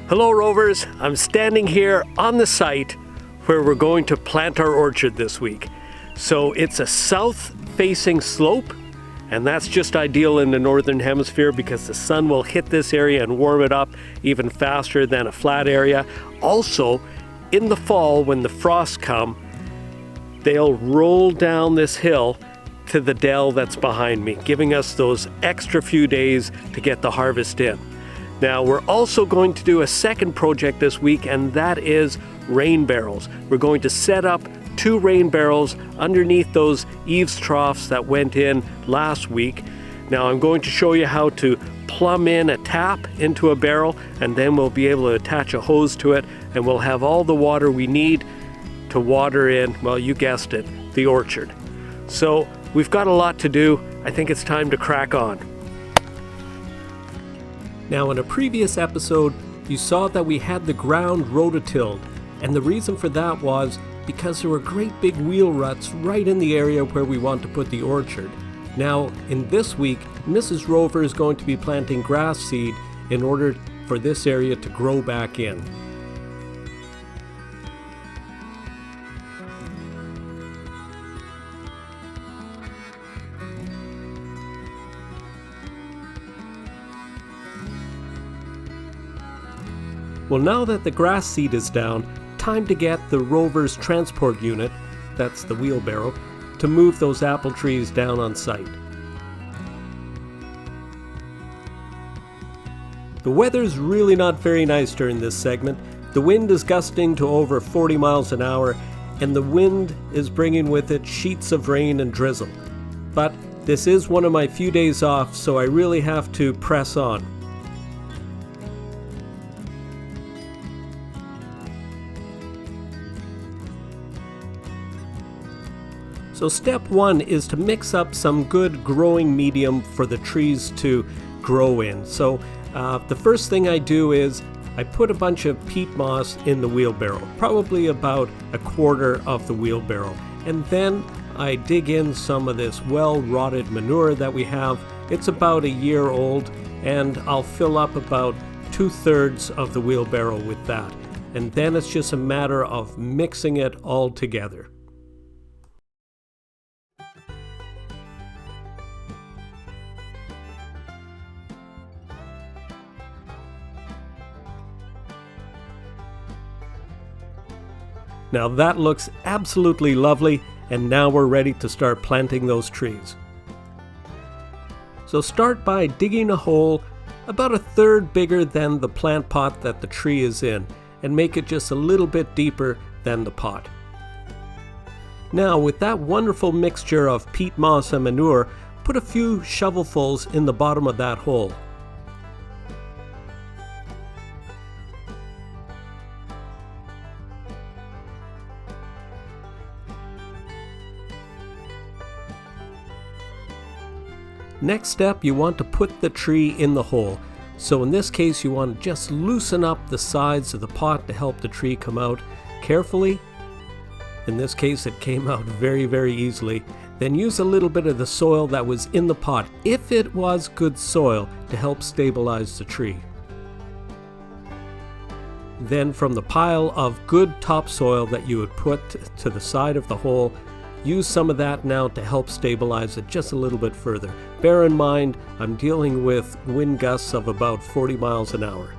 Hello rovers, I'm standing here on the site where we're going to plant our orchard this week. So it's a south-facing slope, and that's just ideal in the northern hemisphere because the sun will hit this area and warm it up even faster than a flat area. Also, in the fall when the frosts come, they'll roll down this hill to the dell that's behind me, giving us those extra few days to get the harvest in. Now, we're also going to do a second project this week, and that is rain barrels. We're going to set up 2 rain barrels underneath those eaves troughs that went in last week. Now, I'm going to show you how to plumb in a tap into a barrel, and then we'll be able to attach a hose to it, and we'll have all the water we need to water in, well, you guessed it, the orchard. So, we've got a lot to do. I think it's time to crack on. Now, in a previous episode, you saw that we had the ground rototilled, and the reason for that was because there were great big wheel ruts right in the area where we want to put the orchard. Now, in this week, Mrs. Rover is going to be planting grass seed in order for this area to grow back in. Well, now that the grass seed is down, time to get the Rover's transport unit, that's the wheelbarrow, to move those apple trees down on site. The weather's really not very nice during this segment. The wind is gusting to over 40 miles an hour, and the wind is bringing with it sheets of rain and drizzle. But this is one of my few days off, so I really have to press on. So step 1 is to mix up some good growing medium for the trees to grow in. So the first thing I do is I put a bunch of peat moss in the wheelbarrow, probably about a quarter of the wheelbarrow. And then I dig in some of this well-rotted manure that we have. It's about a year old, and I'll fill up about 2/3 of the wheelbarrow with that. And then it's just a matter of mixing it all together. Now that looks absolutely lovely, and now we're ready to start planting those trees. So start by digging a hole about 1/3 bigger than the plant pot that the tree is in, and make it just a little bit deeper than the pot. Now, with that wonderful mixture of peat moss and manure, put a few shovelfuls in the bottom of that hole. Next step, you want to put the tree in the hole. So in this case, you want to just loosen up the sides of the pot to help the tree come out carefully. In this case, it came out very, very easily. Then use a little bit of the soil that was in the pot, if it was good soil, to help stabilize the tree. Then from the pile of good topsoil that you would put to the side of the hole, use some of that now to help stabilize it just a little bit further. Bear in mind, I'm dealing with wind gusts of about 40 miles an hour.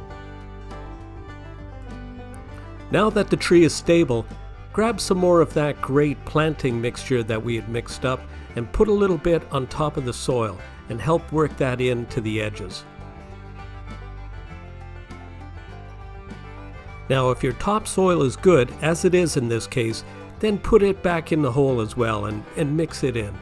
Now that the tree is stable, grab some more of that great planting mixture that we had mixed up and put a little bit on top of the soil and help work that into the edges. Now, if your topsoil is good, as it is in this case, then put it back in the hole as well and mix it in.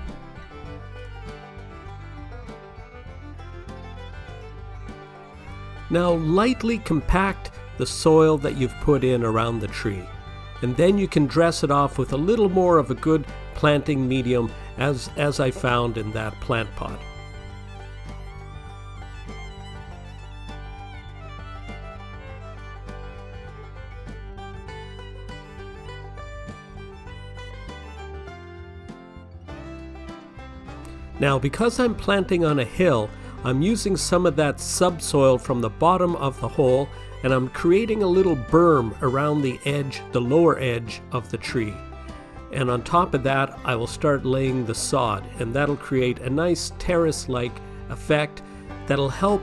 Now lightly compact the soil that you've put in around the tree, and then you can dress it off with a little more of a good planting medium as I found in that plant pot. Now, because I'm planting on a hill, I'm using some of that subsoil from the bottom of the hole, and I'm creating a little berm around the edge, the lower edge of the tree. And on top of that, I will start laying the sod, and that'll create a nice terrace-like effect that'll help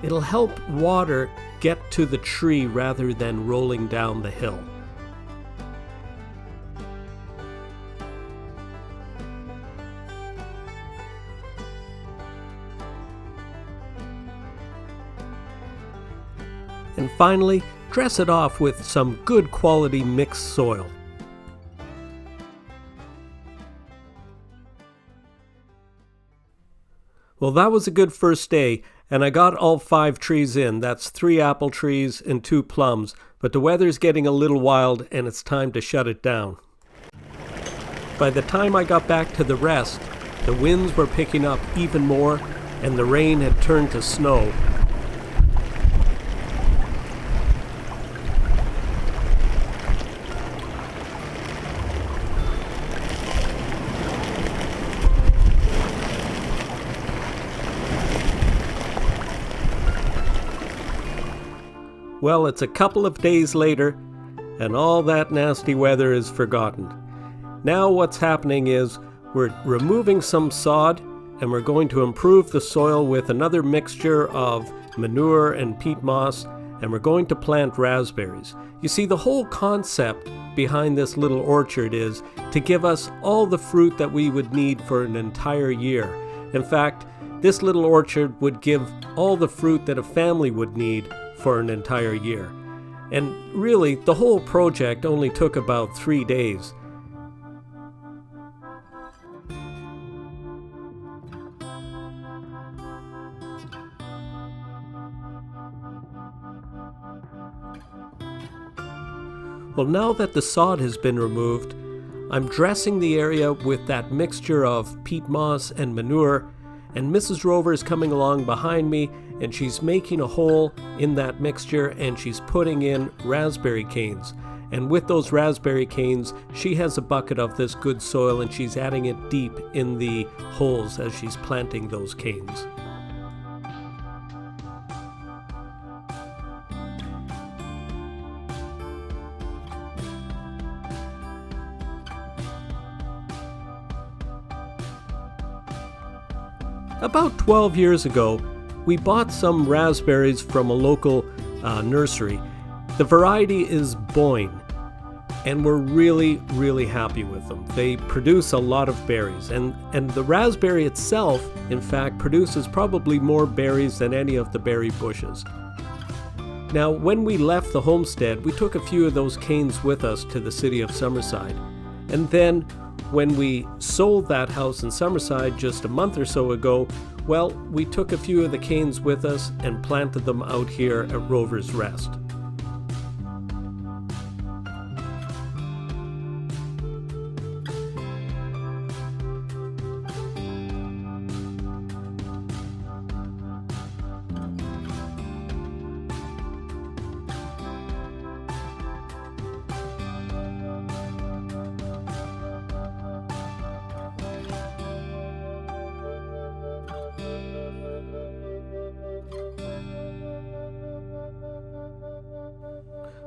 it'll help water get to the tree rather than rolling down the hill. And finally, dress it off with some good quality mixed soil. Well, that was a good first day, and I got all 5 trees in. That's 3 apple trees and 2 plums, but the weather's getting a little wild and it's time to shut it down. By the time I got back to the rest, the winds were picking up even more and the rain had turned to snow. Well, it's a couple of days later, and all that nasty weather is forgotten. Now what's happening is we're removing some sod, and we're going to improve the soil with another mixture of manure and peat moss, and we're going to plant raspberries. You see, the whole concept behind this little orchard is to give us all the fruit that we would need for an entire year. In fact, this little orchard would give all the fruit that a family would need for an entire year. And really, the whole project only took about 3 days. Well, now that the sod has been removed, I'm dressing the area with that mixture of peat moss and manure, and Mrs. Rover is coming along behind me, and she's making a hole in that mixture and she's putting in raspberry canes. And with those raspberry canes, she has a bucket of this good soil and she's adding it deep in the holes as she's planting those canes. About 12 years ago, we bought some raspberries from a local nursery. The variety is Boyne, and we're really happy with them. They produce a lot of berries, and the raspberry itself, in fact, produces probably more berries than any of the berry bushes. Now, when we left the homestead, we took a few of those canes with us to the city of Summerside, and then when we sold that house in Summerside just a month or so ago, well, we took a few of the canes with us and planted them out here at Rover's Rest.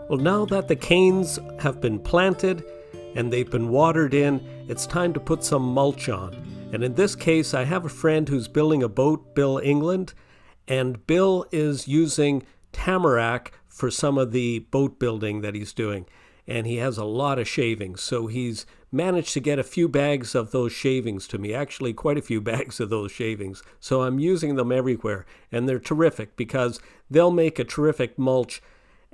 Well, now that the canes have been planted and they've been watered in, it's time to put some mulch on. And in this case, I have a friend who's building a boat, Bill England, and Bill is using tamarack for some of the boat building that he's doing. And he has a lot of shavings, so he's managed to get a few bags of those shavings to me, actually quite a few bags of those shavings. So I'm using them everywhere, and they're terrific because they'll make a terrific mulch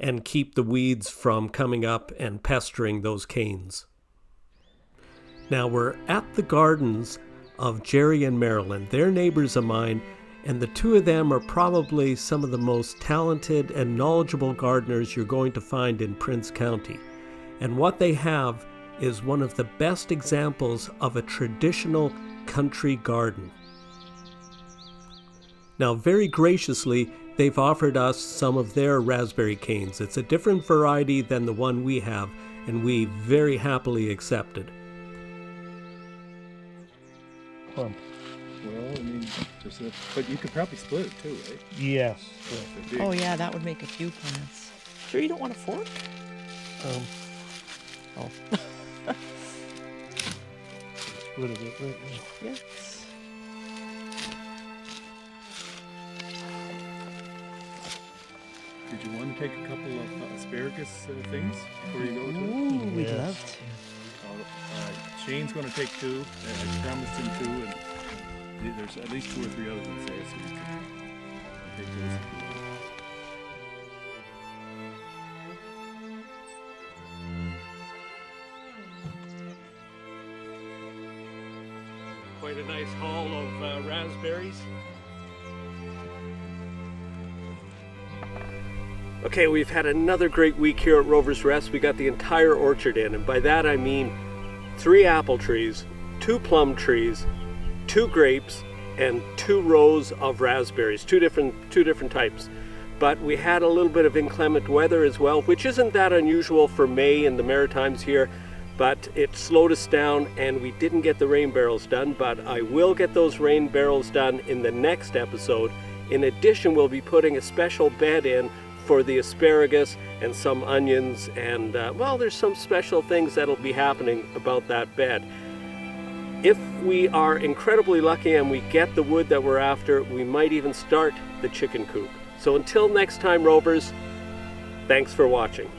and keep the weeds from coming up and pestering those canes. Now we're at the gardens of Jerry and Marilyn. They're neighbors of mine, and the two of them are probably some of the most talented and knowledgeable gardeners you're going to find in Prince County. And what they have is one of the best examples of a traditional country garden. Now, very graciously, they've offered us some of their raspberry canes. It's a different variety than the one we have, and we very happily accepted. Well, I mean, but you could probably split it too, right? Yes. Oh yeah, that would make a few plants. Sure you don't want a fork? Oh. Split it right now. Yes. Did you want to take a couple of asparagus things before you go to it? Ooh, we'd Yes. love to. Shane's going to take 2. I promised him 2, and there's at least 2 or 3 other ones there, so you can take those if you want. Quite a nice haul of raspberries. Okay, we've had another great week here at Rover's Rest. We got the entire orchard in, and by that I mean 3 apple trees, 2 plum trees, 2 grapes, and 2 rows of raspberries, two different types. But we had a little bit of inclement weather as well, which isn't that unusual for May in the Maritimes here, but it slowed us down and we didn't get the rain barrels done, but I will get those rain barrels done in the next episode. In addition, we'll be putting a special bed in for the asparagus and some onions, and well, there's some special things that'll be happening about that bed. If we are incredibly lucky and we get the wood that we're after, we might even start the chicken coop. So until next time, Rovers, thanks for watching.